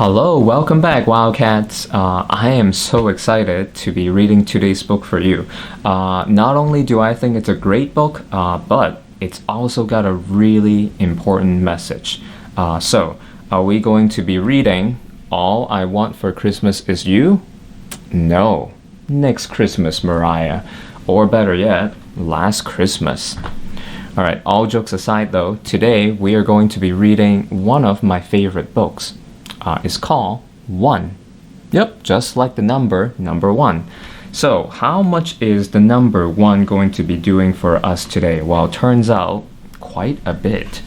Hello, welcome back, Wildcats. I am so excited to be reading today's book for you. Not only do I think it's a great book, but it's also got a really important message. So, are we going to be reading All I Want for Christmas Is You? No, Next Christmas, Mariah. Or better yet, Last Christmas. Alright, all jokes aside though, today we are going to be reading one of my favorite books. It's called One. Yep, just like the number 1. So, how much is the number 1 going to be doing for us today? Well, it turns out quite a bit.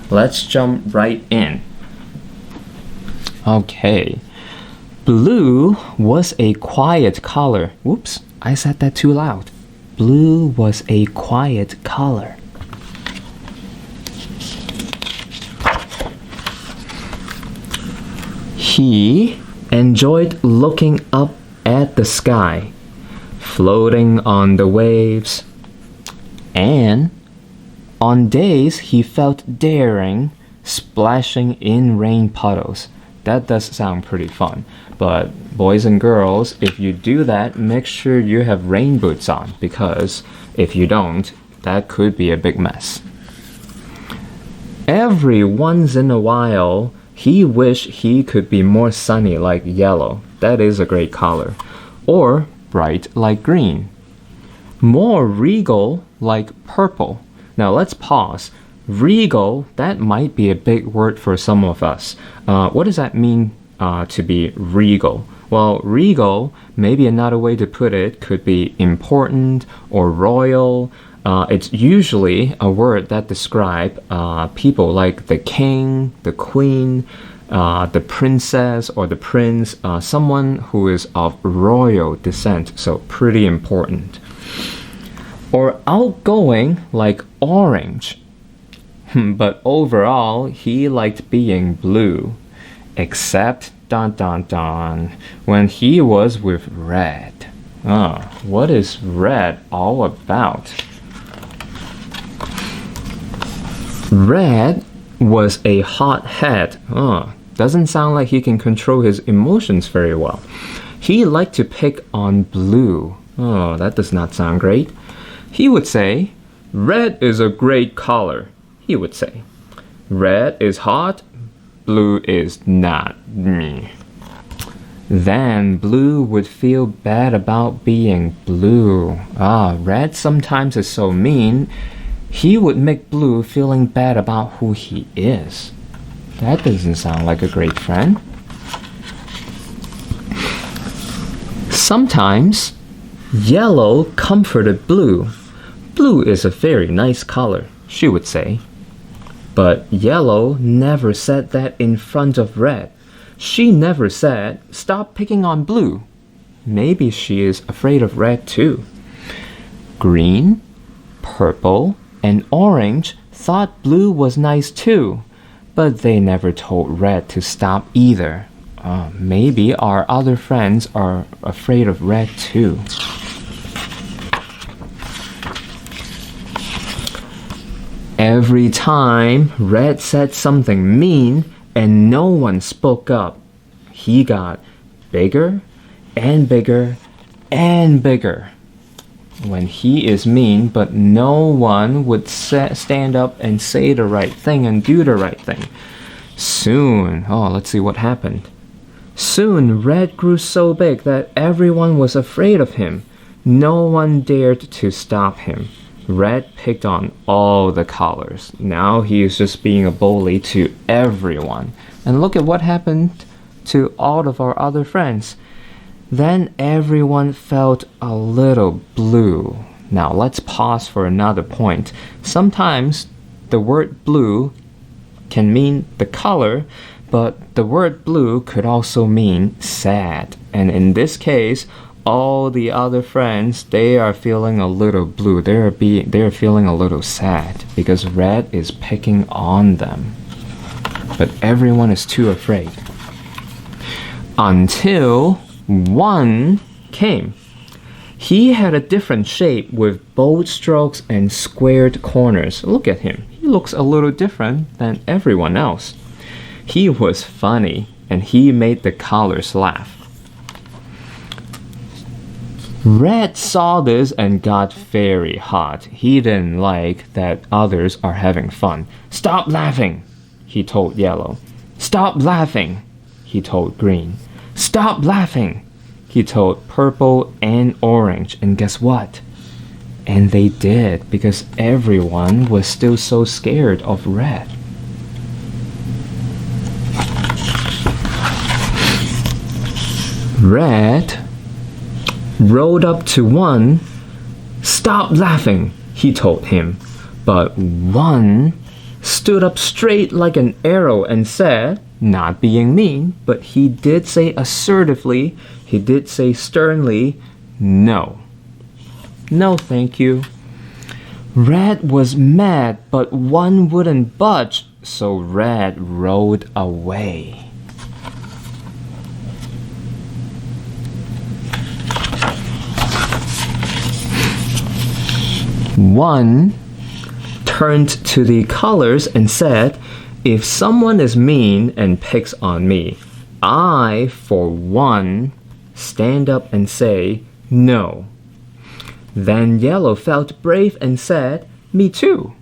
Let's jump right in. Okay. Blue was a quiet color. Whoops, I said that too loud. Blue was a quiet color. He enjoyed looking up at the sky, floating on the waves, and on days he felt daring, splashing in rain puddles. That does sound pretty fun, but boys and girls, if you do that, make sure you have rain boots on, because if you don't, that could be a big mess. Every once in a while, he wished he could be more sunny like yellow. That is a great color. Or bright like green. More regal like purple. Now let's pause. Regal, that might be a big word for some of us. What does that mean to be regal? Well, regal, maybe another way to put it, could be important or royal. It's usually a word that describes people like the king, the queen, the princess or the prince, someone who is of royal descent, so pretty important. Or outgoing like orange. But overall, he liked being blue, except when he was with red. What is red all about? Red was a hothead. Doesn't sound like he can control his emotions very well. He liked to pick on blue. That does not sound great. He would say, red is a great color. He would say, red is hot, blue is not. Then blue would feel bad about being blue. Red sometimes is so mean. He would make blue feeling bad about who he is. That doesn't sound like a great friend. Sometimes yellow comforted blue. Blue is a very nice color, she would say. But yellow never said that in front of red. She never said, stop picking on blue. Maybe she is afraid of red too. Green, purple, and orange thought blue was nice too, but they never told red to stop either. Maybe our other friends are afraid of red too. Every time red said something mean and no one spoke up, he got bigger and bigger and bigger. When he is mean, but no one would stand up and say the right thing and do the right thing. Soon, let's see what happened. Soon, Red grew so big that everyone was afraid of him. No one dared to stop him. Red picked on all the colors. Now he is just being a bully to everyone. And look at what happened to all of our other friends. Then everyone felt a little blue. Now let's pause for another point. Sometimes the word blue can mean the color, but the word blue could also mean sad. And in this case, all the other friends, they are feeling a little blue. They're feeling a little sad because red is picking on them. But everyone is too afraid. Until one came. He had a different shape with bold strokes and squared corners. Look at him. He looks a little different than everyone else. He was funny and he made the colors laugh. Red saw this and got very hot. He didn't like that others are having fun. Stop laughing, he told Yellow. Stop laughing, he told Green. Stop laughing, he told Purple and Orange. And guess what? And they did, because everyone was still so scared of Red. Red rode up to One. Stop laughing, he told him. But One stood up straight like an arrow and said, not being mean, but he did say assertively, he did say sternly, no. No, thank you. Red was mad, but One wouldn't budge, so Red rode away. One turned to the colors and said, if someone is mean and picks on me, I, for one, stand up and say, no. Then Yellow felt brave and said, me too.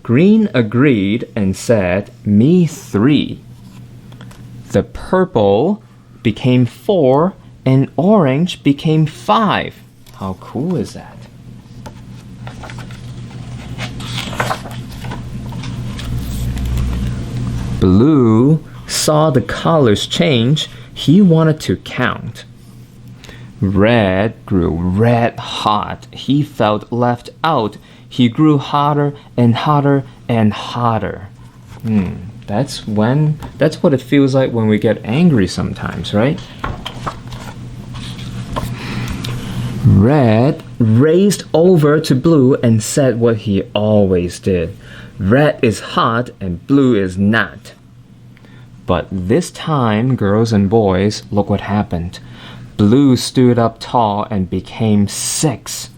Green agreed and said, me 3. The Purple became 4 and Orange became 5. How cool is that? Blue saw the colors change. He wanted to count. Red grew red hot. He felt left out. He grew hotter and hotter and hotter. That's what it feels like when we get angry sometimes, right? Red raced over to Blue and said what he always did. Red is hot and blue is not. But this time, girls and boys, look what happened. Blue stood up tall and became 6.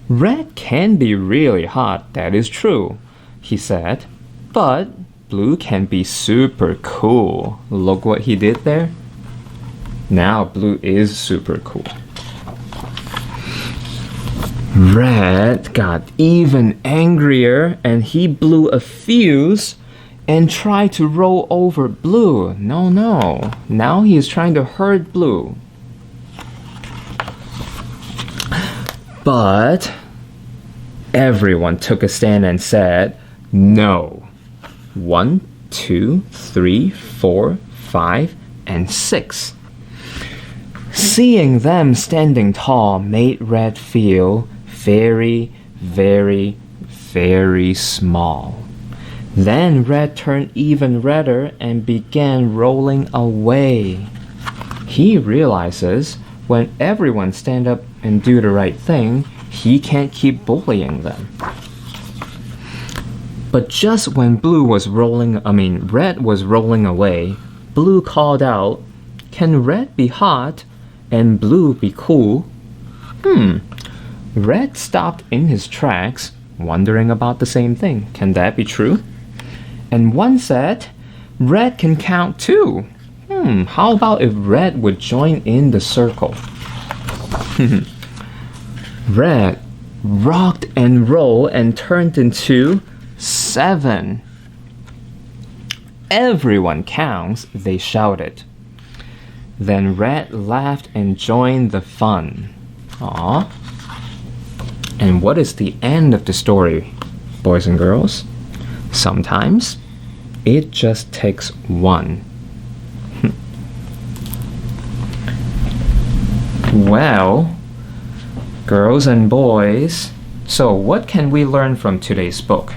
Red can be really hot, that is true, he said. But blue can be super cool. Look what he did there. Now blue is super cool. Red got even angrier and he blew a fuse and tried to roll over Blue. No. Now he is trying to hurt Blue. But everyone took a stand and said, no. 1, 2, 3, 4, 5, and 6. Seeing them standing tall made Red feel very, very, very small. Then Red turned even redder and began rolling away. He realizes when everyone stand up and do the right thing, he can't keep bullying them. But just when Red was rolling away, Blue called out, "Can Red be hot and Blue be cool?" Red stopped in his tracks, wondering about the same thing. Can that be true? And one said, "Red can count too. How about if Red would join in the circle?" Red rocked and rolled and turned into 7. "Everyone counts," they shouted. Then Red laughed and joined the fun. Aww. And what is the end of the story, boys and girls? Sometimes it just takes one. Well, girls and boys, so what can we learn from today's book?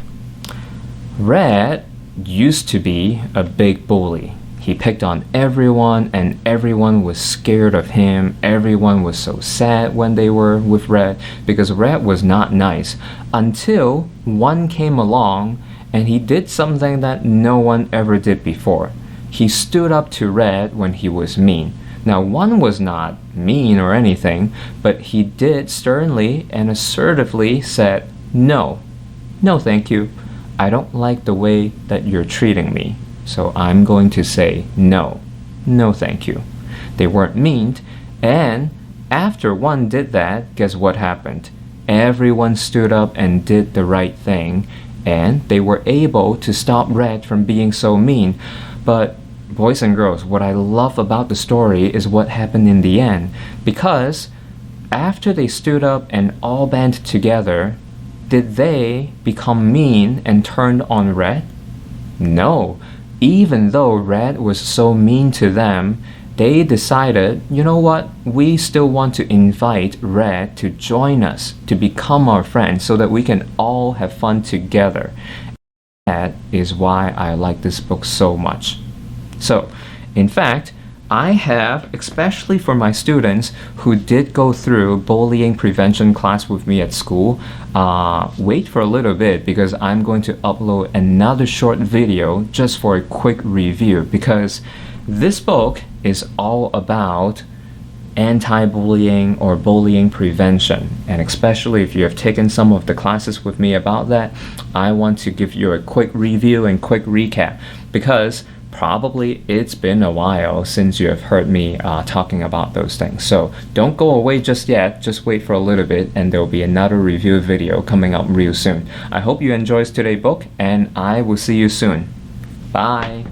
Red used to be a big bully. He picked on everyone and everyone was scared of him. Everyone was so sad when they were with Red because Red was not nice until one came along and he did something that no one ever did before. He stood up to Red when he was mean. Now, one was not mean or anything, but he did sternly and assertively said, "No, no thank you. I don't like the way that you're treating me. So I'm going to say no." no thank you. They weren't mean, and after one did that, guess what happened? Everyone stood up and did the right thing, and they were able to stop Red from being so mean. But boys and girls, what I love about the story is what happened in the end, because after they stood up and all band together, did they become mean and turned on Red? No. Even though Red was so mean to them, they decided, you know what, we still want to invite Red to join us, to become our friend, so that we can all have fun together. That is why I like this book so much. So, in fact, I have, especially for my students who did go through bullying prevention class with me at school, wait for a little bit because I'm going to upload another short video just for a quick review, because this book is all about anti-bullying or bullying prevention, and especially if you have taken some of the classes with me about that, I want to give you a quick review and quick recap, because probably it's been a while since you have heard me talking about those things. So don't go away just yet, just wait for a little bit and there will be another review video coming up real soon. I hope you enjoyed today's book and I will see you soon. Bye!